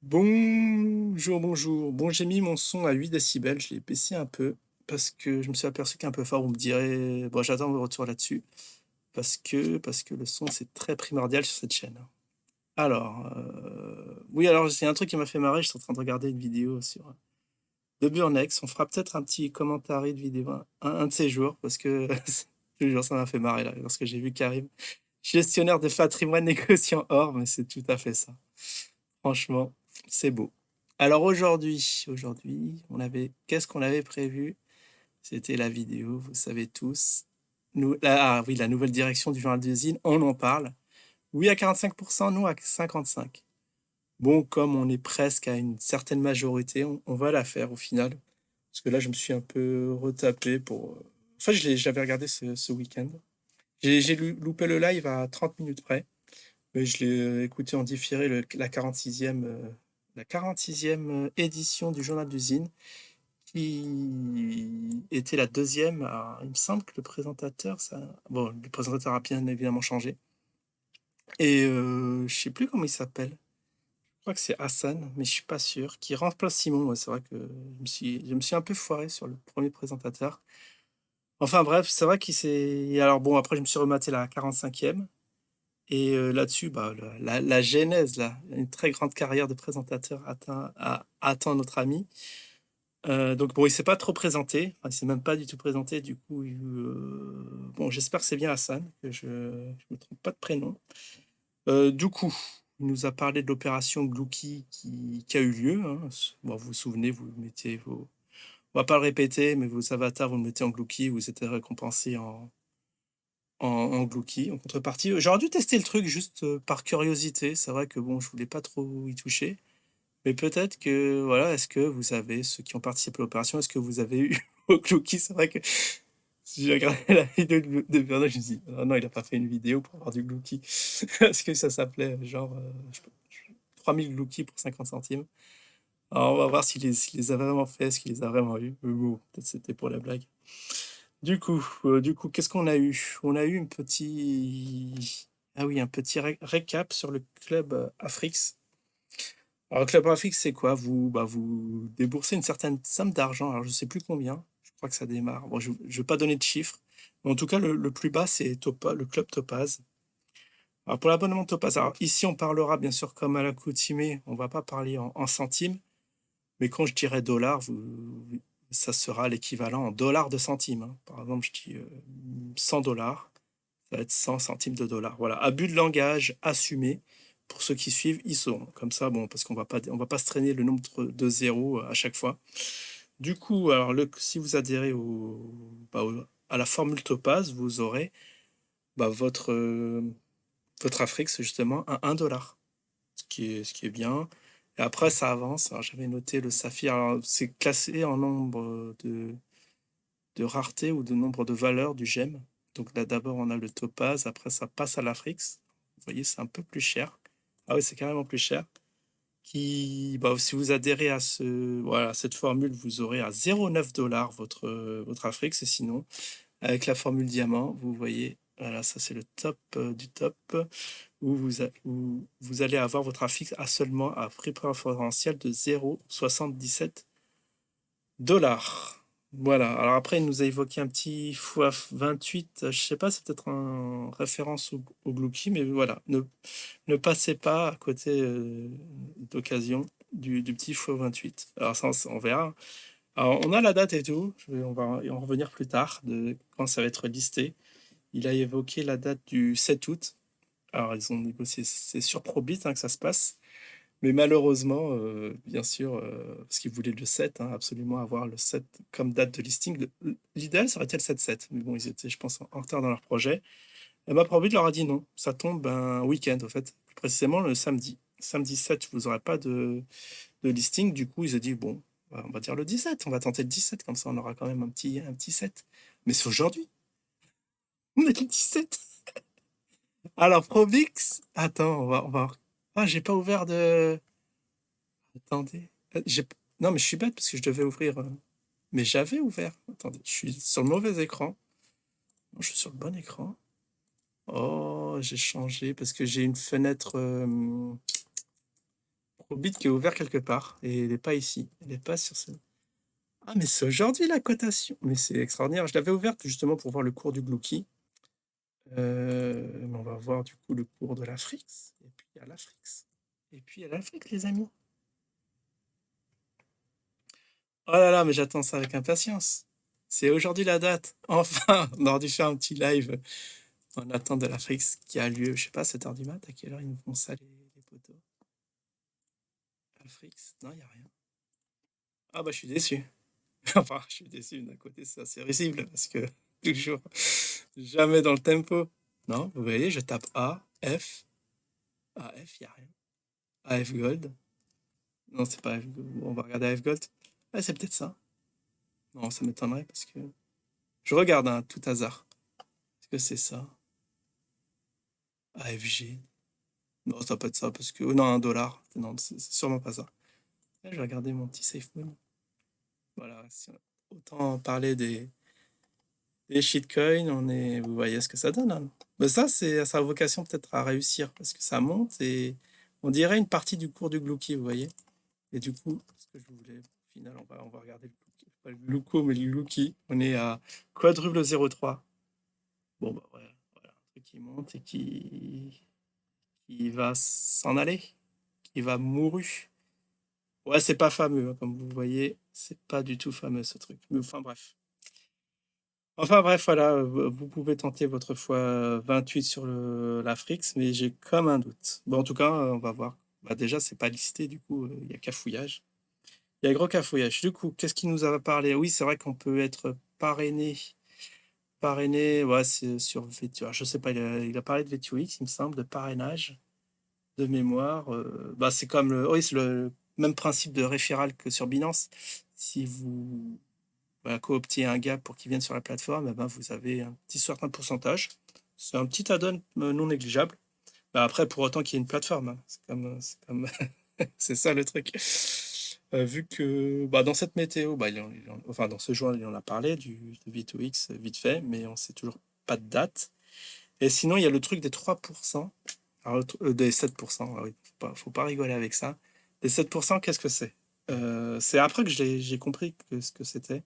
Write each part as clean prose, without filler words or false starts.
Bonjour, bonjour. Bon, j'ai mis mon son à 8 décibels, je l'ai baissé un peu parce que je me suis aperçu qu'il est un peu fort. Vous me direz, bon, j'attends vos retours là-dessus parce que le son, c'est très primordial sur cette chaîne. Alors, oui, alors c'est un truc qui m'a fait marrer, je suis en train de regarder une vidéo sur The Burnex. On fera peut-être un petit commentaire de vidéo un de ces jours parce que je te jure, ça m'a fait marrer là, lorsque j'ai vu Karim, gestionnaire de patrimoine négociant or, mais c'est tout à fait ça. Franchement, c'est beau. Alors aujourd'hui, qu'est-ce qu'on avait prévu? C'était la vidéo, vous savez tous. Oui, la nouvelle direction du journal d'usine, on en parle. Oui à 45%, non à 55%. Bon, comme on est presque à une certaine majorité, on va la faire au final. Parce que là, je me suis un peu retapé pour. Enfin, je l'avais regardé ce week-end. Loupé le live à 30 minutes près. Mais je l'ai écouté en différé la 46e édition du journal d'usine, qui était la deuxième. Il me semble que le présentateur, bon, le présentateur a bien évidemment changé. Et je sais plus comment il s'appelle. Je crois que c'est Hassan, mais je suis pas sûr. Qui remplace Simon. Ouais, c'est vrai que je me suis un peu foiré sur le premier présentateur. Enfin bref, c'est vrai qu'il s'est. Alors bon, après je me suis rematé la 45e. Et là-dessus, bah, la genèse, là, une très grande carrière de présentateur attend notre ami. Donc bon, il s'est pas trop présenté, enfin, il s'est même pas du tout présenté. Du coup, bon, j'espère que c'est bien Hassan, que je me trompe pas de prénom. Du coup, il nous a parlé de l'opération Glouki qui a eu lieu, hein. Bon, vous vous souvenez, vous mettez vos, on va pas le répéter, mais vos avatars, vous le mettez en Glouki, vous êtes récompensé en Glouki, en contrepartie. J'aurais dû tester le truc juste par curiosité. C'est vrai que bon, je voulais pas trop y toucher. Mais peut-être que, voilà, est-ce que vous avez, ceux qui ont participé à l'opération, est-ce que vous avez eu au Glouki? C'est vrai que si j'ai regardé la vidéo de Bernard, je me suis dit, oh non, il a pas fait une vidéo pour avoir du Glouki. Parce que ça s'appelait genre 3000 Glouki pour 50 centimes. Alors on va voir s'il les a vraiment fait, est-ce qu'il les a vraiment eu. Mais bon, peut-être c'était pour la blague. Du coup, qu'est-ce qu'on a eu? On a eu ah oui, un petit récap sur le club Afrix. Alors, le club Afrix, c'est quoi? Vous déboursez une certaine somme d'argent. Alors, je sais plus combien. Je crois que ça démarre. Bon, je ne vais pas donner de chiffres. Mais en tout cas, le plus bas, c'est le club Topaz. Alors, pour l'abonnement Topaz, alors ici, on parlera bien sûr comme à l'accoutumée. On va pas parler en centimes. Mais quand je dirais dollars, ça sera l'équivalent en dollars de centimes, hein. Par exemple, je dis 100 dollars. Ça va être 100 centimes de dollars. Voilà, abus de langage assumé. Pour ceux qui suivent, ils sauront. Comme ça, bon, parce qu'on va pas se traîner le nombre de zéros à chaque fois. Du coup, alors si vous adhérez à la formule Topaz, vous aurez votre Afrique, c'est justement à 1 dollar, ce qui est bien. Et après, ça avance. Alors, j'avais noté le saphir. Alors, c'est classé en nombre de rareté ou de nombre de valeurs du gemme. Donc là, d'abord, on a le topaz, après, ça passe à l'Afrix. Vous voyez, c'est un peu plus cher. Ah oui, c'est carrément plus cher. Si vous adhérez voilà, cette formule, vous aurez à 0,9 dollars votre Afrix. Et sinon, avec la formule diamant, vous voyez, voilà, ça c'est le top du top, où vous allez avoir votre Afrix à seulement à prix préférentiel de 0,77 dollars. Voilà. Alors après, il nous a évoqué un petit x28. Je sais pas, c'est peut-être en référence au Glouki, mais voilà. Ne passez pas à côté d'occasion du petit x28. Alors ça, on verra. Alors, on a la date et tout. On va y en revenir plus tard de quand ça va être listé. Il a évoqué la date du 7 août. Alors, ils ont négocié, c'est sur Probit hein, que ça se passe. Mais malheureusement, bien sûr, parce qu'ils voulaient le 7, hein, absolument avoir le 7 comme date de listing. L'idéal, ça aurait été le 7-7. Mais bon, ils étaient, je pense, en retard dans leur projet. Et ma Probit leur a dit non. Ça tombe un week-end, en fait. Plus précisément, le samedi. Samedi 7, vous n'aurez pas de listing. Du coup, ils ont dit, bon, on va dire le 17. On va tenter le 17. Comme ça, on aura quand même un petit 7. Mais c'est aujourd'hui. On est le 17. Alors, Probix. Attends, on va. Ah, j'ai pas ouvert de. Attendez. Non, mais je suis bête parce que je devais ouvrir. Mais j'avais ouvert. Attendez, je suis sur le mauvais écran. Non, je suis sur le bon écran. Oh, j'ai changé parce que j'ai une fenêtre Probit qui est ouvert quelque part et il est pas ici. Il est pas sur ce ah mais c'est aujourd'hui la cotation! Mais c'est extraordinaire. Je l'avais ouverte justement pour voir le cours du Glouki. Mais on va voir du coup le cours de l'Afrix et puis il y a l'Afrix et puis il y a l'Afrix les amis. Oh là là, mais j'attends ça avec impatience. C'est aujourd'hui la date. Enfin, on aurait dû faire un petit live en attente de l'Afrix qui a lieu, je sais pas, 7 h du mat. À quelle heure ils nous font ça les potos? Afrix? Non, il y a rien. Ah bah je suis déçu. Enfin, je suis déçu d'un côté, c'est assez risible parce que toujours jamais dans le tempo. Non, vous voyez, je tape A, F. A, F, il n'y a rien. AF Gold. Non, c'est pas AF Gold. Bon, on va regarder AF Gold. Ah, c'est peut-être ça. Non, ça m'étonnerait parce que je regarde à tout hasard. Est-ce que c'est ça? AFG. Non, ça peut être ça parce que. Oh, non, 1 $. Non, c'est sûrement pas ça. Là, je vais regarder mon petit SafeMoon. Voilà. Autant parler des shitcoins, vous voyez ce que ça donne, hein. Mais ça, ça a vocation peut-être à réussir parce que ça monte et on dirait une partie du cours du Glouki, vous voyez. Et du coup, ce que je voulais, au final, on va regarder le Glouki. Pas le Glouko, mais le Glouki. On est à quadruple 0,3. Bon, bah ouais, voilà, un truc qui monte et qui va s'en aller, qui va mourir. Ouais, c'est pas fameux, hein, comme vous voyez, c'est pas du tout fameux ce truc. Mais enfin bref. Enfin bref, voilà, vous pouvez tenter votre fois 28 sur l'Afrix, mais j'ai comme un doute. Bon, en tout cas, on va voir. Bah, déjà, c'est pas listé, du coup, il y a cafouillage. Il y a gros cafouillage. Du coup, qu'est-ce qu'il nous a parlé? Oui, c'est vrai qu'on peut être parrainé. Parrainé, ouais, c'est sur VTX. Je sais pas, il a parlé de VTX, il me semble, de parrainage de mémoire. Bah, c'est comme oui, c'est le même principe de référal que sur Binance. Si vous voilà, cooptez un gars pour qu'il vienne sur la plateforme, eh ben, vous avez un petit certain pourcentage. C'est un petit add-on non négligeable. Bah, après, pour autant qu'il y ait une plateforme, hein. C'est ça le truc. Vu que bah, dans cette météo, bah, enfin dans ce journal, il en a parlé de V2X vite fait, mais on sait toujours pas de date. Et sinon, il y a le truc des 3%, alors, des 7%. Ah oui, faut pas rigoler avec ça. Les 7%, qu'est-ce que c'est? C'est après que j'ai compris ce que c'était.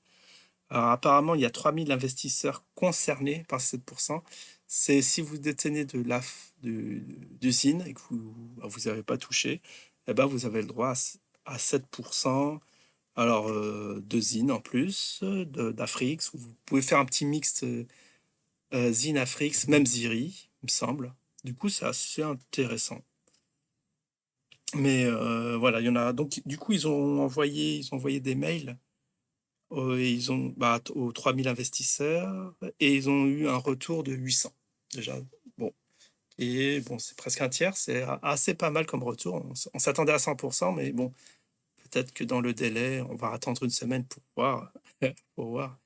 Alors, apparemment, il y a 3000 investisseurs concernés par ces 7%. C'est si vous détenez de d'usine et que vous n'avez pas touché, eh ben, vous avez le droit à 7%. Alors, de Zine en plus, d'Afrix, vous pouvez faire un petit mix Zine, Afrix, même Ziri, il me semble. Du coup, c'est assez intéressant. Mais voilà, il y en a. Donc, du coup, ils ont envoyé des mails et ils ont aux 3000 investisseurs et ils ont eu un retour de 800 déjà. Bon. Et bon, c'est presque un tiers, c'est assez pas mal comme retour. On s'attendait à 100%, mais bon, peut-être que dans le délai, on va attendre une semaine pour voir, pour voir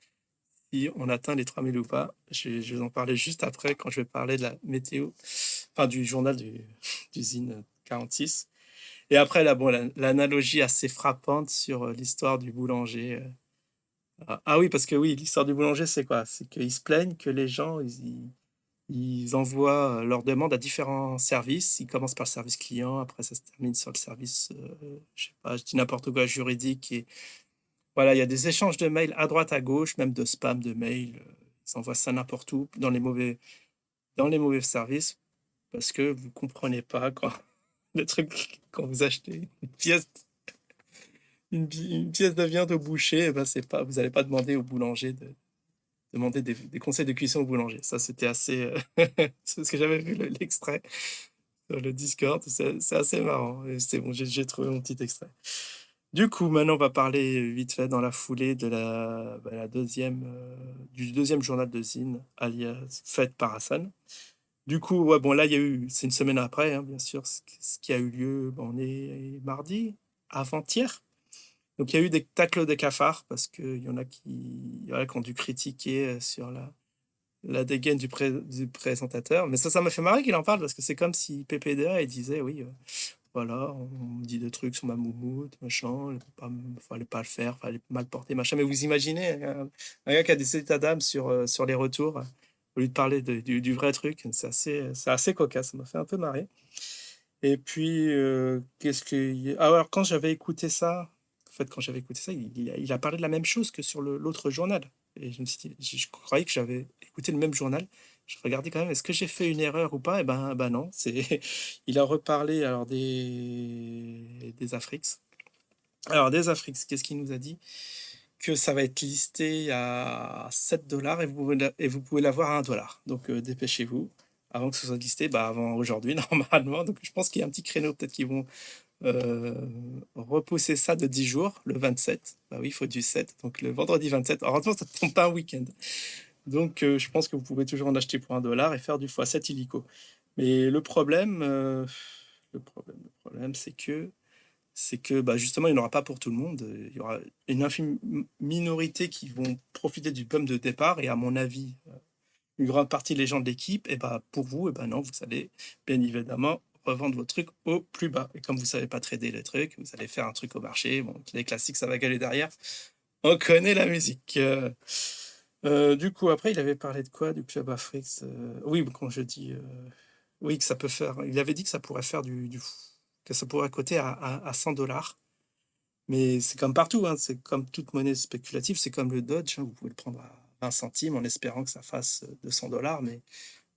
si on atteint les 3000 ou pas. Je vais en parler juste après quand je vais parler de la météo, enfin du journal d'usine 46. Et après, là, bon, l'analogie assez frappante sur l'histoire du boulanger. Ah oui, parce que oui, l'histoire du boulanger, c'est quoi? C'est qu'ils se plaignent que les gens, ils envoient leurs demandes à différents services. Ils commencent par le service client, après ça se termine sur le service, je sais pas, je dis n'importe quoi, juridique. Et voilà, il y a des échanges de mails à droite, à gauche, même de spam de mails. Ils envoient ça n'importe où, dans les mauvais services, parce que vous comprenez pas quand le truc, quand vous achetez une pièce de viande au boucher, eh ben c'est pas, vous n'allez pas demander au boulanger de demander des conseils de cuisson au boulanger. Ça, c'était assez. C'est parce que j'avais vu l'extrait sur le Discord. C'est assez marrant. Et c'est bon, j'ai trouvé mon petit extrait. Du coup, maintenant, on va parler vite fait dans la foulée de la deuxième, du deuxième journal de Zine, alias fait par Hassan. Du coup, ouais, bon, là, c'est une semaine après, hein, bien sûr, ce qui a eu lieu, bon, on est mardi, avant-hier. Donc il y a eu des tacles de cafards parce qu'il y en a voilà, qui ont dû critiquer sur la dégaine du présentateur. Mais ça m'a fait marrer qu'il en parle parce que c'est comme si PPDA il disait oui, voilà, on me dit des trucs sur ma moumoute, machin, fallait pas le faire, fallait mal porter, machin. Mais vous imaginez un gars qui a des états d'âme sur les retours, au lieu de parler du vrai truc, c'est assez cocasse, ça m'a fait un peu marrer. Et puis, qu'est-ce que ah, alors quand j'avais écouté ça, en fait, quand j'avais écouté ça, il a parlé de la même chose que sur l'autre journal et je me suis dit je croyais que j'avais écouté le même journal. Je regardais quand même, est-ce que j'ai fait une erreur ou pas? Et ben non, c'est il a reparlé alors des Afriques. Alors des Afriques, qu'est-ce qu'il nous a dit? Que ça va être listé à 7 $ et vous pouvez l'avoir à 1 $. Donc dépêchez-vous avant que ce soit listé, bah, avant aujourd'hui normalement. Donc je pense qu'il y a un petit créneau, peut-être qu'ils vont euh, repousser ça de 10 jours, le 27. Bah oui, il faut du 7, donc le vendredi 27. Heureusement, ça ne tombe pas un week-end. Donc je pense que vous pouvez toujours en acheter pour 1 $ et faire du x7 illico. Mais le problème, c'est que bah, justement, il n'y en aura pas pour tout le monde. Il y aura une infime minorité qui vont profiter du bump de départ. Et à mon avis, une grande partie des gens de l'équipe, et bah, pour vous, et ben non, vous allez bien évidemment revendre vos trucs au plus bas. Et comme vous ne savez pas trader les trucs, vous allez faire un truc au marché. Bon, les classiques, ça va gueuler derrière. On connaît la musique. Du coup, après, il avait parlé de quoi du Club Afrique? Oui, quand je dis oui, que ça peut faire. Il avait dit que ça pourrait faire que ça pourrait coter à 100 $. Mais c'est comme partout, hein, c'est comme toute monnaie spéculative, c'est comme le Dodge, hein, vous pouvez le prendre à 20 centimes en espérant que ça fasse 200 $, mais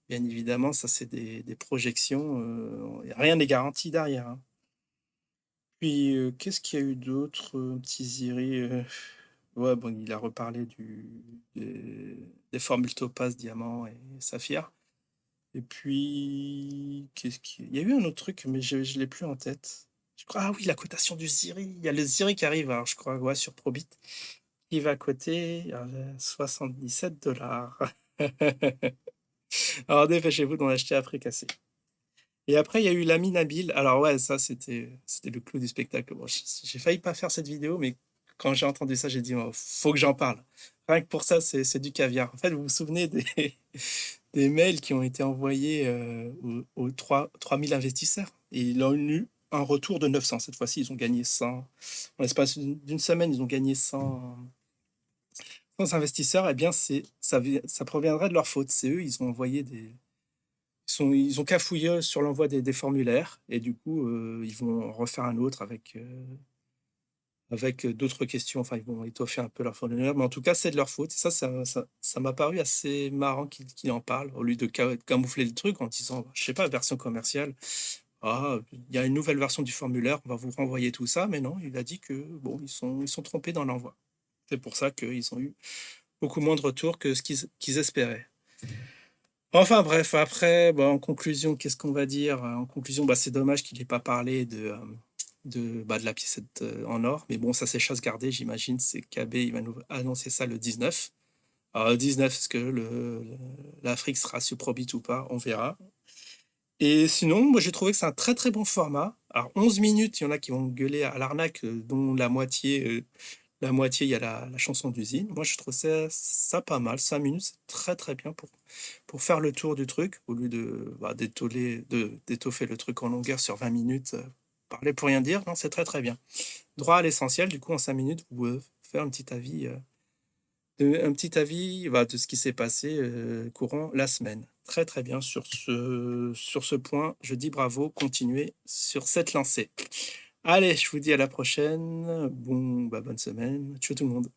bien évidemment, ça c'est des projections, rien n'est garanti derrière, hein. Puis, qu'est-ce qu'il y a eu d'autre, petit Ziri, ouais, bon, il a reparlé des formules Topaz, Diamant et Saphir. Et puis, il y a eu un autre truc, mais je ne l'ai plus en tête. Je crois, ah oui, la cotation du Ziri. Il y a le Ziri qui arrive, alors je crois, ouais, sur Probit, qui va coter 77 $. Alors dépêchez-vous d'en acheter après cassé. Et après, il y a eu Lamine Nabil. Alors ouais, ça, c'était le clou du spectacle. Bon, j'ai failli pas faire cette vidéo, mais quand j'ai entendu ça, j'ai dit, oh, faut que j'en parle. Rien que pour ça, c'est du caviar. En fait, vous vous souvenez des mails qui ont été envoyés aux 3000 investisseurs. Et ils ont eu un retour de 900. Cette fois-ci, ils ont gagné 100. En l'espace d'une semaine, ils ont gagné 100 investisseurs. Eh bien, ça proviendrait de leur faute. C'est eux, ils ont envoyé ils ont cafouillé sur l'envoi des formulaires. Et du coup, ils vont refaire un autre avec d'autres questions. Enfin, ils vont étoffer un peu leur formulaire. Mais en tout cas, c'est de leur faute. Et ça m'a paru assez marrant qu'il en parle, au lieu de camoufler le truc en disant, je sais pas, version commerciale. Ah, il y a une nouvelle version du formulaire, on va vous renvoyer tout ça. Mais non, il a dit que, bon, ils sont trompés dans l'envoi. C'est pour ça qu'ils ont eu beaucoup moins de retours que ce qu'ils espéraient. Enfin bref, après, bah, en conclusion, qu'est-ce qu'on va dire? En conclusion, bah, c'est dommage qu'il n'ait pas parlé de la piécette en or. Mais bon, ça c'est chasse gardée, j'imagine. C'est KB, il va nous annoncer ça le 19. Alors, le 19, est-ce que l'Afrique sera sur Probit ou pas? On verra. Et sinon, moi j'ai trouvé que c'est un très très bon format. Alors 11 minutes, il y en a qui vont gueuler à l'arnaque, dont la moitié, il y a la chanson d'usine. Moi je trouve ça pas mal. 5 minutes, c'est très très bien pour faire le tour du truc, au lieu d'étoffer le truc en longueur sur 20 minutes, parler pour rien dire. Non, c'est très très bien. Droit à l'essentiel, du coup en 5 minutes, vous pouvez faire un petit avis bah, de ce qui s'est passé courant la semaine. Très très bien sur ce point. Je dis bravo, continuez sur cette lancée. Allez, je vous dis à la prochaine. Bon, bah, bonne semaine. Ciao tout le monde.